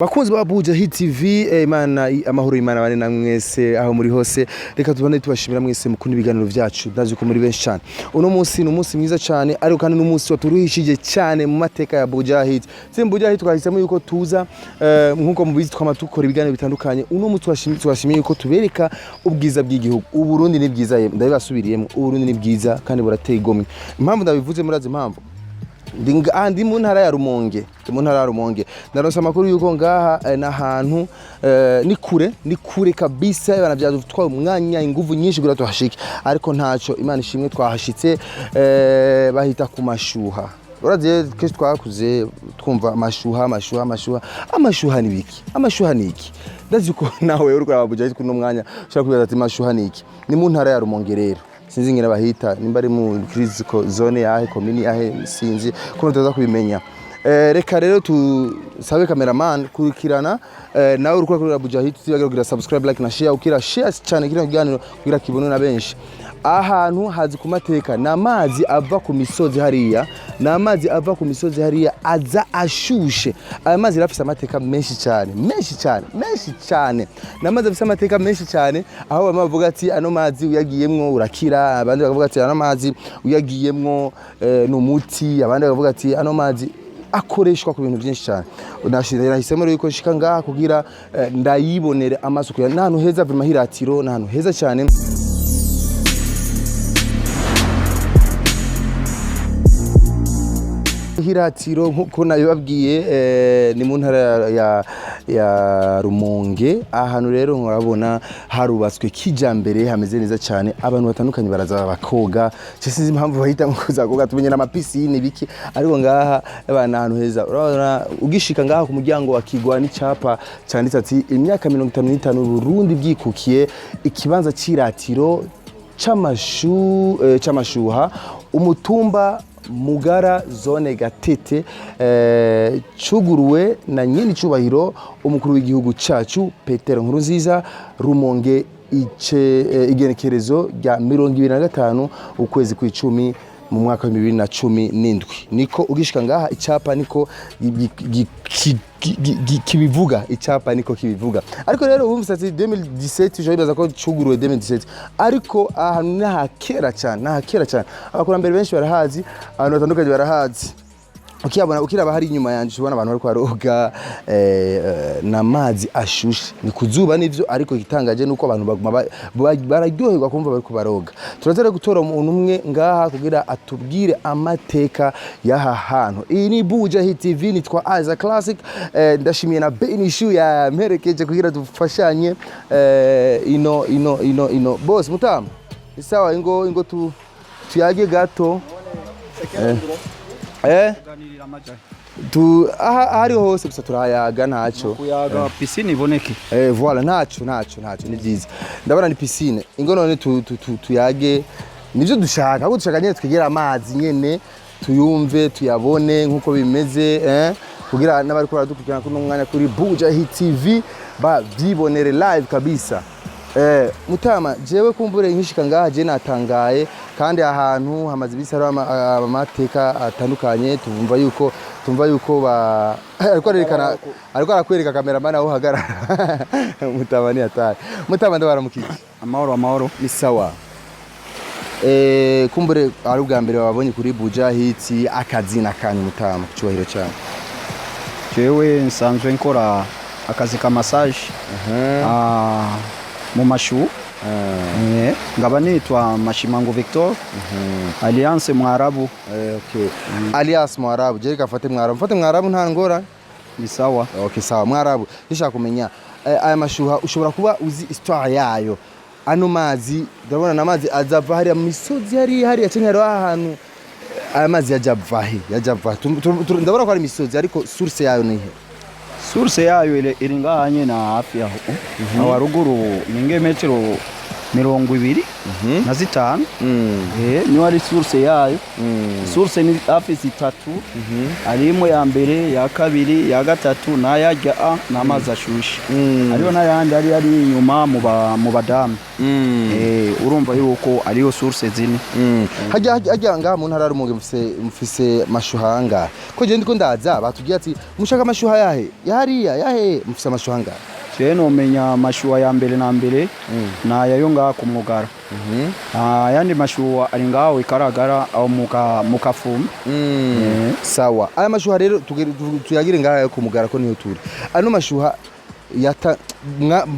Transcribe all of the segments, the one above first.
Bakunzi ba Buja Hit TV Imana amahoro Imana bane namwese aho muri hose reka tubane tubashimira mwese mukunda ibiganiro byacu ndazi ko muri benshi cyane uno munsi ni umunsi mwiza cyane ariko kandi n'umunsi waturuhishije cyane mu mateka ya Buja Hit Buja Hit twahisemo yuko tuza nkuko mubizi twamatukora ibiganiro bitandukanye uno munsi twashimiye yuko tubereka ubwiza bw'igihugu u Burundi ni bwiza ndabibasubiriyemo u Burundi ni bwiza kandi burateye igomwe impamvu ndabivuze murazi impamvu ndi mu ntara ya Rumonge ndaronsa amakuru yuko ngaha n'ahantu ni kure kabisa ibana byadutwaye umwanya inguvu nyinshi kugira tuhashike ariko ntaco Imana ishimwe twahashitse bahita ku mashuha uraze kesh twakuze twumva amashuha ni biki amashuha ni iki ndazi ko nawe uri kwa Buja kuno mwanya ushaka kubaza ati amashuha ni iki ni mu ntara ya Rumonge rero sinzi ngira bahita nimba ari mu critical zone yahe komini yahe sinzi ko ntaza kubimenya reka rero tusabe cameraman kurikirana nawe urukora kuri Buja Hit tubagira subscribe like na share ukira share cyane kino kiganiro kugira kibone na benshi ahantu hazi kumateka namazi ava ku misozi hariya aza ashushe amazi rafisa amateka menshi cyane namazi afisa amateka menshi cyane aho bamavuga ati ano mazi uyagiyemwo urakira abandi bakavuga ati ano mazi uyagiyemwo n'umuti abandi bakavuga ati ano mazi akoreshwa ku bintu byinshi cyane nahisemo rero yuko shika ngaha kugira ndayibonere amasuku ya nahantu heza vima hiratiro nahantu heza cyane hiratiro nkuko nabibabwiye ni mu ntara ya Rumonge ahantu rero nkabona harubatswe kijambere hameze neza cyane abantu batandukanye baraza bakoga cyese impamvu bahita mukuza koga tumenye na piscine biki ariko ngaha abana ahantu heza urabona ugishika ngaha ku muryango wakigwa n'icapa cyanditse ati imyaka 55 Burundi byikukiye ikibanza ciratiro c'amashuha umutumba Mugara zone Gatete cuguruwe na nyine cubahiro umukuru w'igihugu cacu Petero Nkurunziza Rumonge igenekerezo rya 2025 ukwezi kw'icumi mu mwaka wa 2017 niko ugishika ngaha icapa niko kibivuga icapa niko kibivuga ariko rero ubumvise ati 2017 je bibaza ko cuguruwe 2017 ariko ahantu nahakera cyane abakurambere benshi barahazi abantu batandukanye barahazi ukiraba hari inyuma yanje ubona abantu bari kwaroga namazi ashushe ni kuzuba nivyo ariko gitangaje nuko abantu bararyoherwa kumva bari kubaroga turazere gutora umuntu umwe ngaha kugira atubwire amateka y'aha hantu iyi ni Buja Hit TV nitwa Aza Classic ndashimiye na Benishu ya mperekeje kugira dufashanye ino boss mutamu isawa ingo tuyage gato hari hose gusa turayaga ntaco kuyaga piscine iboneke voilà ntaco ni byiza ndabona ni piscine ingo none tuyage nivyo dushaka ahubwo dushaka nyene twegera amazi nyene tuyumve tuyabone nkuko bimeze kugira n'abari ko baradukurikirana kuno mwanya kuri Buja Hit TV bavyibonere live kabisa mutama jewe kumbure nkishika ngaha je natangaye kandi ahantu hamaze bisara amateka atandukanye tumva yuko ariko arakwereka cameraman aho hagarara mutama ni atari mutama ndabaramukije amahoro ni sawa kumbure ari ubwa mbere babonye kuri Buja Hit akazina kanyu mutama cyubahiro cyane jewe nsanzwe nkora akazi ka massage mu mashu ngaba nitwa Mashimango Victor Alliance Mwarabu Alliance Mwarabu je kafate Mwarabu nta ngora ni sawa sawa Mwarabu ndishaka kumenya aya mashuha ushobora kuba uzi histoire yayo ano mazi ndabona namazi azava hari misozi hari yacenyero ahantu aya mazi yajava ndabona ko ari misozi ariko source yayo nihe source yayo iri ngahanye na hafi aho aho ruguru ninge metero 25 niyo ari source yayo. Source ni hafi zitatu, harimo ya mbere, ya kabiri, ya gatatu n'ayarya n'amazi ashushe. Ariyo n'ayandi ari inyuma mu badamu. Urumva yuko ariyo source zine. hajya ngaha mu ntara ya Rumonge mufise mashuhanga ko je ndiko ndaza batubwiye ati mushaka mashuha yahe mufise mashuhanga. Je nomenya mashuwa ya mbere na mbere na yayo ngaha ku Mugara. Ayandi mashuwa ari ngaho ikaragara aho mukafuma. Sawa, aya mashuha rero tuyagire ngaha ku Mugara ko niyo turi. Ano mashuha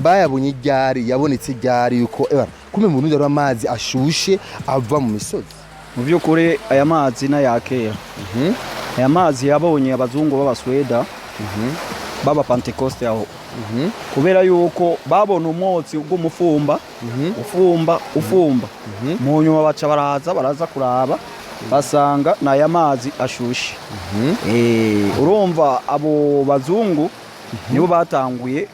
bayabonye ryari, yabonetse ryari yuko kume mu Burundi amazi ashushe ava mu misozi. Mu by'ukuri aya mazi na yakera. Aya mazi yabonye abazungu b'Abasweda baba Pentecoste aho. Kubera yuko babona umwotsi bw'umufumba ufumba mu nyuma baca baraza kuraba basanga na aya mazi ashushe. Urumva abo bazungu nibo batanguye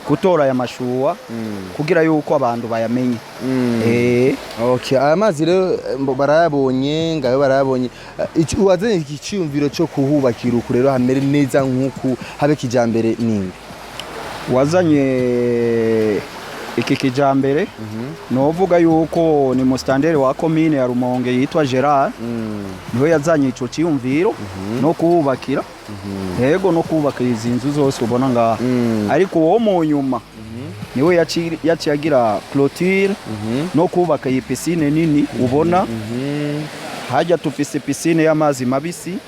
gutora aya mashuwa kugira yuko abantu bayamenye. Okay, aya mazi rero barayabonye ngayo barayabonye. Wazanye ikiciyumviro cyo kuhubakira uku rero hamere neza nkuko habe kijambere nini? Wazanye iki kijambere novuga yuko ni mustandere wa commune ya Rumonge yitwa Gerard. Niwe yazanye ico ciyumviro no kuhubakira. Yego no kubakira izi nzu zose ubona ngaha. Ariko wo mu nyuma niwe yaciyagira clôture no kubaka iyi piscine nini ubona. Hajya tufise piscine y'amazi mabisi,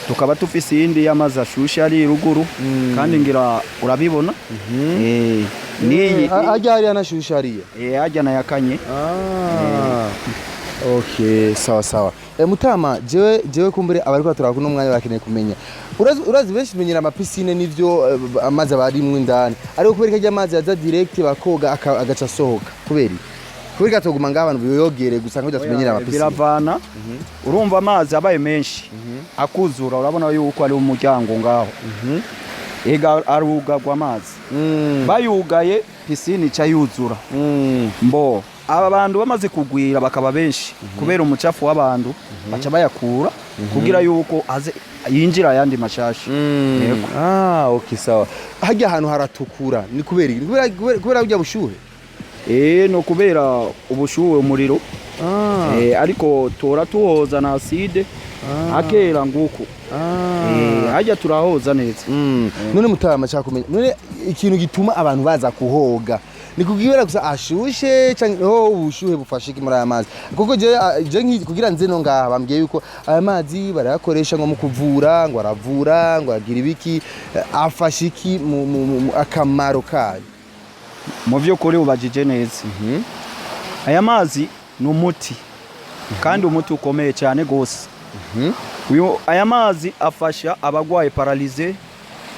tukaba tufise indi y'amazi ashushe ari ruguru kandi ngira urabibona. Ni hajya ari anashushe ariya. Hajya na yakanye. Okay, sawa. Mutama jewe kumbere abariko turakuno umwanya bakeneye kumenya. Urazi benshi menyera ama piscine nivyo amazi abari mu indani. Ariko kubera kajya amazi yaza direct bakoga agaca sohoka. Kubera gatoguma ngabantu biyogere gusa ngo tumenyera ama piscine. Biravana. Urumva amazi abaye menshi. Akuzura urabona yuko ari umuryango ngaho. Ega arugagwa amazi. Bayugaye piscine ca yuzura. Mbo aba bantu bamaze kugwira bakaba benshi kubera umucafu w'abantu baca bayakura kugira yuko aze yinjira yandi mashasha. Okay, sawa. Hajya ahantu haratukura ni kubera ujya bushuhe. No kubera ubushuhe umuriro. Ariko tora tuhoza na acide akera nguko. Hajya turahoza neza. None Mutama cyakumenya none ikintu gituma abantu baza kuhoga ni kugira gusa ashushe cyangwa ubushuhe bufashe muri aya mazi. Kuko je kugira nze no ngaha bambwiye yuko aya mazi barayakoresha ngo mu kuvura, ngo aravura, ngo agira ibiki, afashe iki mu akamaro kayo. Mu byo kuri ubajije neza. Aya mazi ni umuti kandi umuti ukomeye cyane gose. Aya mazi afasha abagwaye paralyse,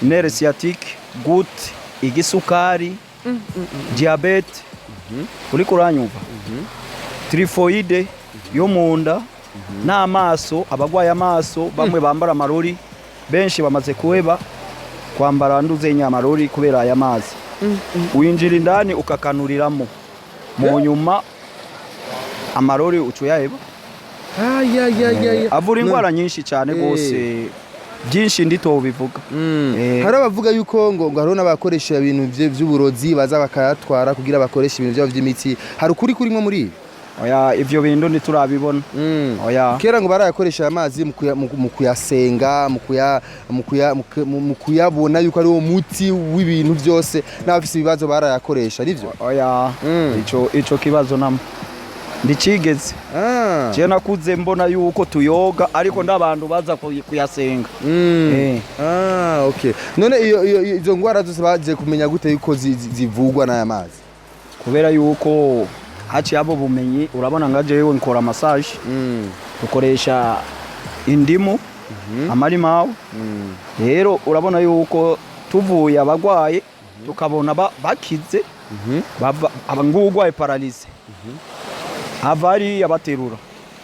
nerve sciatique, goutte, igisukari, diabete, uri kuranyumva, typhoide yo munda, n'amaso, abagwaye amaso bamwe bambara amarori, benshi bamaze kuheba kwambara nduze nyamarori kubera aya mazi. Winjira indani ukakanuriramo mu nyuma amarori ucuyaheba. Avura indwara nyinshi cyane gose byinshi ndito bivuga. Hari abavuga yuko ngo harona bakoresha ibintu by'uburozi baza bakayatwara kugira bakoresha ibintu by'imiti. Hari ukuri kurimo muri ivyo bintu ntiturabibona. Kera ngo barayakoresha amazi mu kuyasenga, mu kuyabona yuko ari umuti w'ibintu byose n'abafise ibibazo barayakoresha nivyo. Ico kibazo namo ndicigeze. Je nakuze mbona yuko tuyoga ariko ndabantu baza kuyasenga. Okay. None izo ngwara zose baje kumenya gute yuko zivugwa n'aya mazi? Kubera yuko haci abo bumenyi urabona ngaje yewe nkora massage. Dukoresha indimu, amarimawo. Rero urabona yuko tuvuye abagwaye tukabona bakize abangugwaye paralyse. Avari yabaterura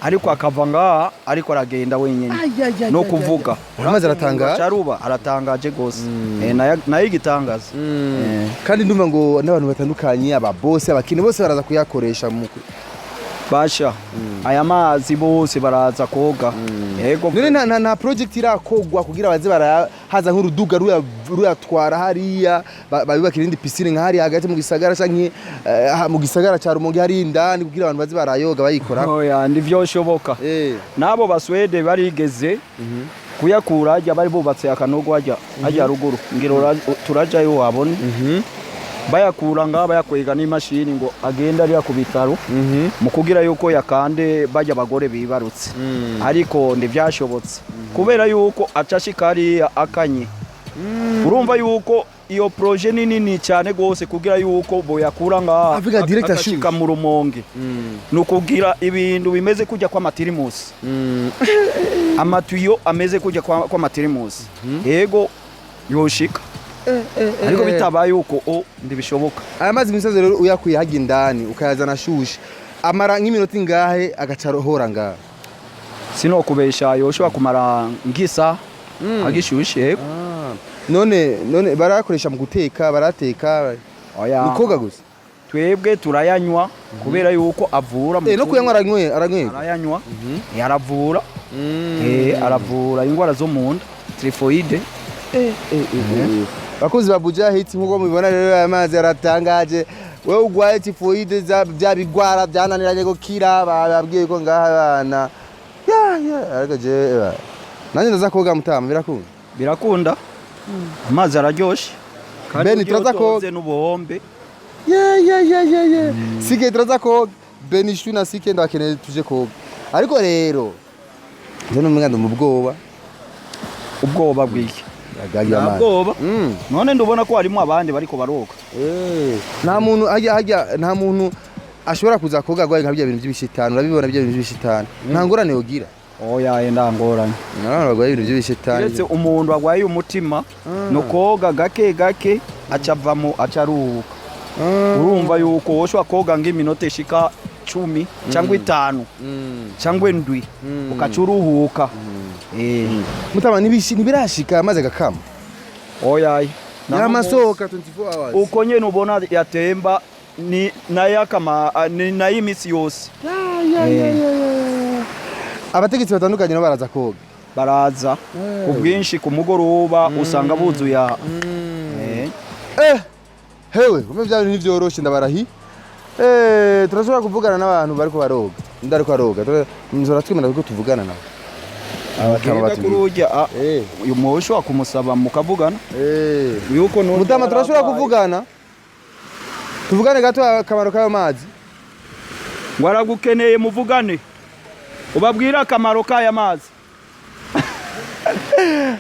ariko akava ngaha ariko aragenda wenyine no kuvuga amazi aratangaje caruba aratangaje gose nayo igitangaza kandi ndumva ngo n'abantu batandukanye aba boss abakine bose baraza kuyakoresha mu basha aya mazi bose baraza koga yego none nta project irakogwa kugira baze barahaza nk'uruduga ruyatwara hariya babibakira indi piscine nka hariya hagati mu gisagara canke mu gisagara ca Rumonge hari indani kugira abantu baze barayoga bayikora oya ndivyo shoboka nabo baswede barigeze kuyakura ajya bari bubatse akanogo ajya ruguru ngiro turajayo wabone bayakura ngaba yakwega n'imashini ngo agenda ari ku bitaro mu kugira yuko yakande bajya abagore bibarutse ariko ndivyashobotse kubera yuko acashikari akanye urumva yuko iyo projet nini cyane gose kugira yuko boyakura ngaha akashika mu Rumonge nukugira ibintu bimeze kujya kwa matirimusi amatuyo ameze kujya kwa matirimusi yego yoshika ariko bitabaye uko ndibishoboka aya mazi misazo rero uyakuye haga indani ukayazana shushe amara nk'iminota ingahe agacarohora ngaha sino kubesha yoshobora kumara ngisa agishushe none barakoresha mu guteka barateka nikoga gusa twebwe turayanywa kubera yuko avura no kuyanywa arayanywa yaravura aravura ingwara zo mu nda typhoid bakozi babuja hiti nkuko mubibona rero aya mazi aratangaje wewe ugwaye typhoid bya bigwara byananiranye gukira bababwiye ko ngaha abana aragaje nanye ndaza koga mutama birakunda amazi araryoshe kandi turaza koga n'ubuhombe sike turaza koga benishu na sike ndakeneye tuje koga ariko rero nje n'umwanda mu ubwoba bwiki nabwoba none ndubona ko harimo abandi bariko baroga nta muntu nta muntu ashobora kuza koga gwaye nka bya bintu by'ibishitani urabibona bya bintu by'ibishitani nta ngorane yogira oya yenda ngorane nabana bagwaye ibintu by'ibishitani ndetse umuntu agwaye umutima no koga gake acavamo acaruhuka urumva yuko woshwa koga ng'iminota ishika 10 cyangwa 5 cyangwa 7 ukacuruhuka mutama nibirashika amaze gakama oya yamasoka 24 hours uko nyene ubona yatemba ni nayakama ni nayimisi yose abategetsi batandukanye no baraza koga baraza ubwinshi ku mugoroba usanga buzuye hewe umwe byari nivyoroshe ndabarahi turashobora kuvugana n'abantu bariko baroga ndariko aroga nzora twimana ko tuvugana nabo abatama kuruja uyu mushwa kumusaba mukavugana yuko no mutama turashobora kuvugana tuvugane gato akamaro kayo mazi ngwaragukeneye muvugane ubabwira akamaro kaya mazi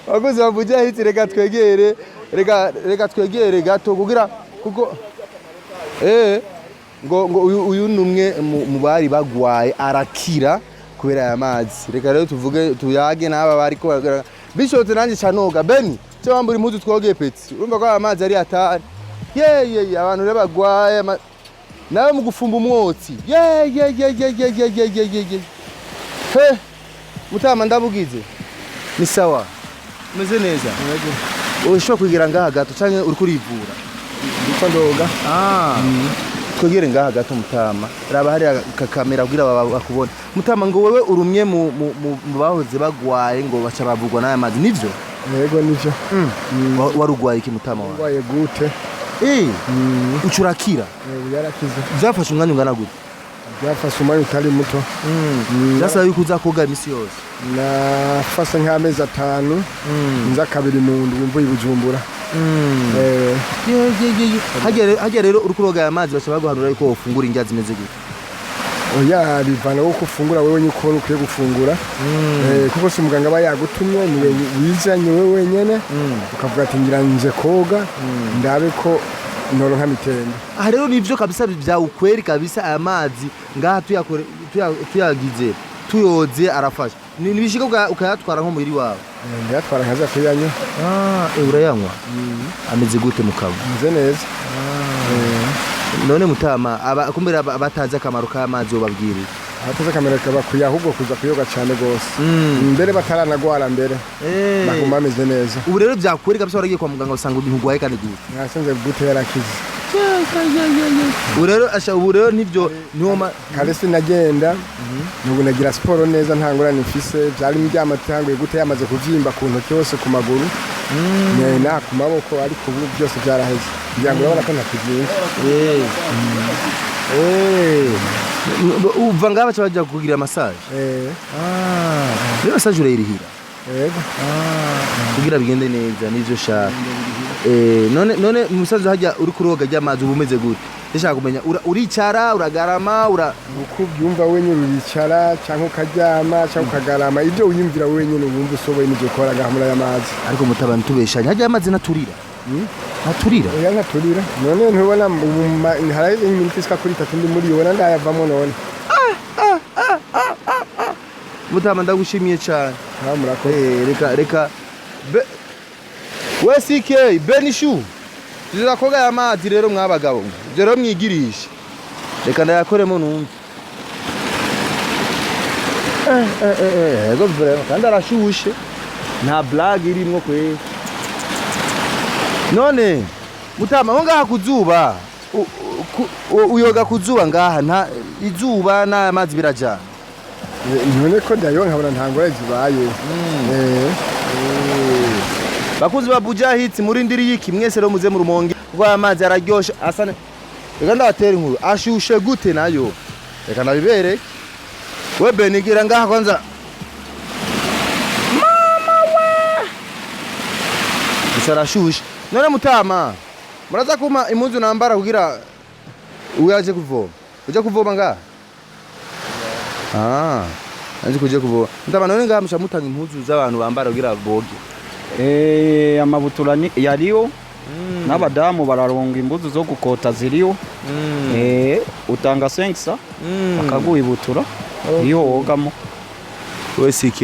bakozi bavuja hiti reka twegere gato kugira kuko ngo uyu numwe mu bari bagwaye arakira kubera aya mazi reka rero tuvuge tuyage n'aba bari ko bishotse nanjye canoga beni cyo bambura impuzu twogeye peti urumva ko aya mazi ari atari abantu rero bagwaye nawe mu gufumba umwotsi mutama ndabugize ni sawa meze neza ushobora kugira ngaha gato canke uri kurivura uko ndoga twegere ngaha gato mutama raba hari akakamera kugira bakubona mutama ngo wewe urumye mu bahoze bagwaye ngo baca bavugwa n'aya mazi nivyo yego nivyo warugwaye iki mutama wawe waye gute ucurakira yarakize byafashe umwanya ungana gute byafashe umwanya utari muto byasaba yuko uza koga imisi yose nafashe nk'amezi 5 nza kabiri mu ndwi mvuye Bujumbura hagera rero uri kuroga aya mazi baca baguhanura yuko wofungura indya zimeze gute oya bivana ko ufungura wewe nyuko ukwiye gufungura kuko si muganga aba yagutumye niwe wizanye wewe nyene ukavuga ati ngira nje koga ndabe ko noronka mitende aha rero nivyo kabisa bya ukweri kabisa aya mazi ngaha tuyagize tuyoze arafasha nibishika ukayatwara nko muri wawe ndayatwara nkaza kuyanywa urayanywa ameze gute mukabo ameze neza none mutama kumbera batazi akamaro k'amazi yo babwiriye abateze akamereka bakwiye ahubwo kuza kuyoga cyane gose mbere bataranagwara mbere baguma bameze neza. Ubu rero byakwereka byo waragiye kwa muganga usanga ntugwaye kandi gute? Nasanze gute yarakize. Ubu rero nivyo niho kare sinagenda nubu nagira siporo neza ntangorane mfise byari byamatanguye gute yamaze kuvyimba ku ntoki hose ku maguru na ku maboko ariko ubu byose byaraheze kugira ngo urabona ko ntakubyinshi. Uva ngaba cyabajya kugira massage. Rero massage urayirihira. Yego. Kugira bigende neza nivyo shaka. None umusaza hajya uri kuroga ry'amazi ubumeze gute? Ndashaka kumenya uricara uragarama uko byumva wenyine uricara cyangwa ukaryama cyangwa ukagarama ibyo wiyumvira wenyine wumva usoboye n'ibyo ukora gahamura y'amazi. Ariko mutabana tubeshanya hajya amazi naturira. Naturira. Oya naturira. None ntubona haraye iminsi iska kuri 3 ndi muri yona ndayavamo none. Mutama ndagushimiye cyane. Murakoze. Reka we CK Benishu tuza koga y'amazi rero mwabagabo rero mwigirisha reka ndayakoremo numva ego vrema kandi arashushe nta blague irimwo kwe. None mutama ho ngaha kuzuba uyoga kuzuba ngaha nta izuba n'amazi birajana none ko ndayo nkabona ntangora zibaye. Bakuzi ba Buja Hits muri ndiri yiki mwese rero muze mu Rumonge kuko amazi araryosha asane reka ndabatera inkuru ashushe gute nayo reka nabibere we benigira ngaha kwanza mama we bisarashushe. None mutama muraza kuma impuzu nambara kugira uyaje kuvoma uje kuvoma ngaha anzi kuje kuvoma mutama none ngaha mushamutanga impuzu z'abantu bambara kugira boge. Amabutura yariyo n'abadamu bararonga imbuzu zo gukota ziriyo. Utanga 500 bakaguha ibutura iyo wogamo. We CK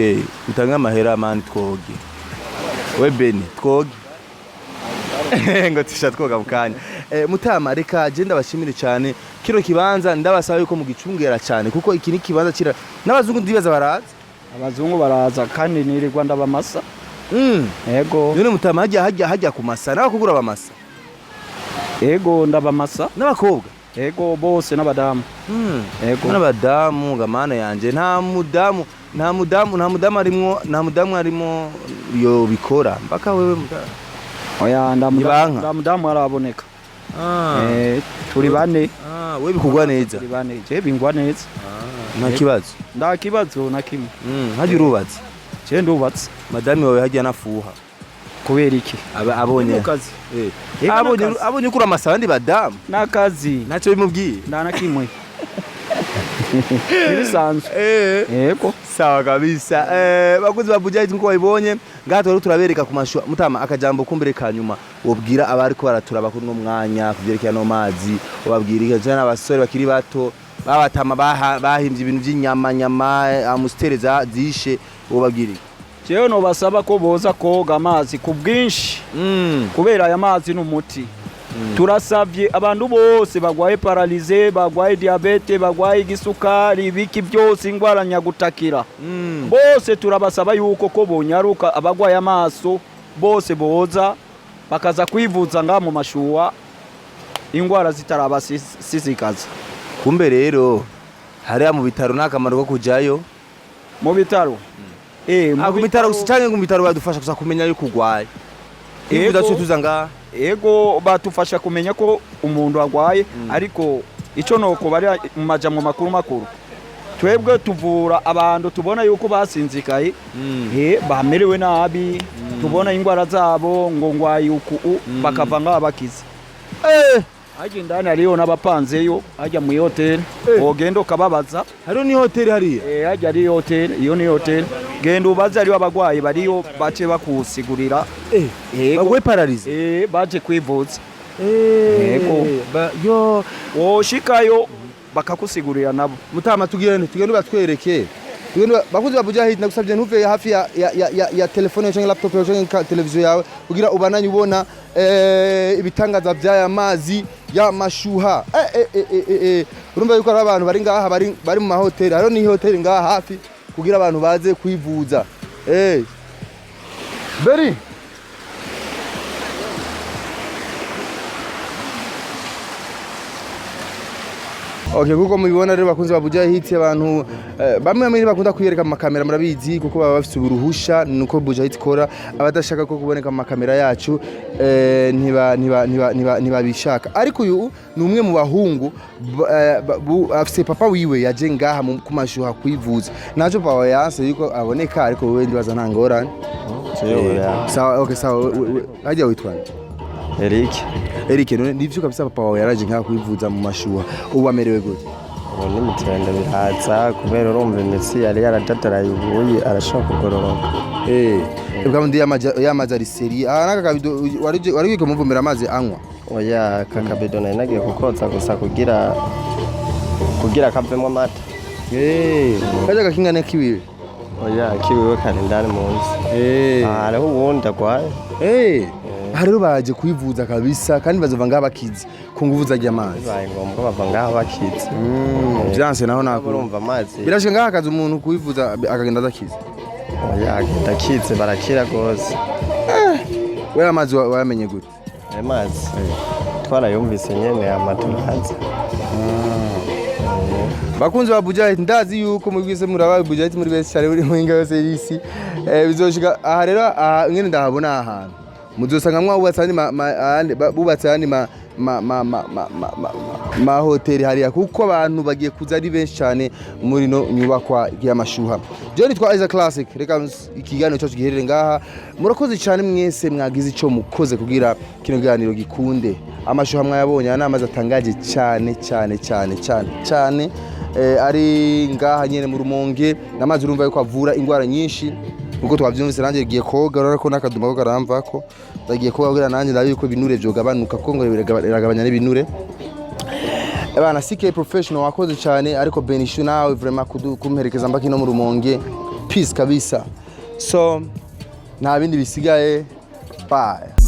utanga amahera mani twoge. We Beni twoge. Ngo tisha twoga mukanya. Mutama reka je ndabashimire cyane kino kibanza ndabasaba yuko mugicungera cyane kuko iki ni kibanza kira n'abazungu ndibaza baraza. Abazungu baraza kandi nirirwa ndabamasa. Ego. None mutama hajya kumasa nawe kugura abamasa. Ego ndabamasa n'abakobwa. Ego bose n'abadamu. Ego n'abadamu gamana yanje nta mudamu arimo yo bikora mpaka wewe mutama. Oya ndamudamu araboneka. Turi bane. We bikugwa neza. Turi bane je bingwa neza. Nta kibazo na kimwe. Haje urubatse. Je ndubatse. Madame wawe hajya nafuha. Kubera iki? Abonye. Abonye kuri amasabandi badamu. Nakazi. Naco bimubwiye. Nda na kimwe. Ibisanzwe. Yego. Sawa kabisa. Bakuzi ba Buja Hits nko wabibonye ngato rero turabereka ku mashwa mutama akajambo kumbere kanyuma wobwira abari ko baraturaba kuri no mwanya kuvyerekana no mazi ubabwira cyane abasore bakiri bato babatama bahimbye ibintu by'inyama amustereza zishe ubabwira. Jewe no basaba ko boza koga amazi ku bwinshi kubera aya mazi n'umuti. Turasavye abantu bose bagwaye paralize bagwaye diabete bagwaye igisukari biki byose ingwara nyagutakira bose turabasaba yuko ko bonyaruka abagwaye amaso bose boza bakaza kwivuza nga mu mashuwa ingwara zitarabasizikaza. Kumbe rero hariya mu bitaro nakamaro ko kujayo mu bitaro mu bitaro usicange mu bitaro badufasha kuza kumenya yuko ugwaye. Ego tuzanga ego batufasha kumenya ko umuntu agwaye ariko ico noko bari mu majambo makuru twebwe tuvura abantu tubona yuko basinzikaye bamerewe nabi tubona ingwara zabo ngo ngwaye uku bakava ngabakize. Haje ndani ariyo n'abapanzeyo hajya mu hotel ogenda ukababaza hariyo ni hotel hariya hajya ari hotel iyo ni hotel genda ubaza ariyo abagwayi bariyo bace bakusigurira bagwe paralize baje kwivuza yo woshikayo bakakusigurira nabo. Mutama tugende batwereke bakuzi ba Buja Hits nagusabye ntuve hafi ya telefone cyangwa laptop cyangwa televiziyo yawe kugira ubananye ubona ibitangaza by'aya mazi ya mashuha urumva yuko ari abantu bari ngaha bari mu mahoteli hariho ni hoteli ngaha hafi kugira abantu baze kwivuza Beri Okay, kuko mubibona rero bakunze babuja hiti abantu bamwe bakunda kwiyereka mu makamera murabizi kuko baba bafite uruhusha nuko buja hiti kora abadashaka ko kuboneka mu makamera yacu ntiba bishaka ariko uyu ni umwe mu bahungu afite papa wiwe yaje ngaha ku mashuha kwivuza naco papa yanse yuko aboneka ariko wewe ndibaza nta ngorane sawa okay sawa hajya witwa Eric none nivyo kabisa papa wawe yaraje nka kwivuza mu mashuha ubu amerewe gute ni mitende bihaza kubera urumva imitsi yari yaratataraye ubuyi arashaka kugororoka ubwo ndi yamaza riseri naka kabido wari kumuvumira amazi anywa oya kakabido nagiye kukotsa gusa kugira kavemo amata kaje gakingane kiwiwe oya kiwiwe kandi ndani munsi hariho uwundi agwaye Harero baje kwivuza kabisa kandi bazova ngaha bakizi ku nguvu za ryamazi baye ngombwa bava ngaha bakizi byanse naho nako urumva amazi birashika ngaha akaza umuntu kwivuza akagenda adakizi oya agenda kize barakira gose we amazi wamenye gute amazi twarayumvise nyene amaturaza bakunze babuja ndazi yuko mubwise muraba buja muri bese cyane uri mu inga yose y'isi bizoshika aha rero ngene ndahabona ahantu muzosanga bubatse ani ma hoteli hariya kuko abantu bagiye kuza ari benshi cyane muri no nyubakwa y'amashuha John twa Isaac Classic reka ikiganiro cyacu giherere ngaha murakoze cyane mwese mwagize ico mukoze kugira kino kiganiro gikunde amashuha mwayabonye anamaze atangaje cyane ari ngaha nyene mu Rumonge namaze urumva yuko avura ingwara nyinshi uko twavyumvise nanje giye koga ariko nakaduma ko karamvako ndagiye koga kugira nanje ndabe yuko binure byo gabanuka ko ngo biragabanya n'ibinure abana CK professional wakoze cyane ariko Benishu nawe vraiment kumperekeza mbaki no mu Rumonge peace kabisa so nta bindi bisigaye bye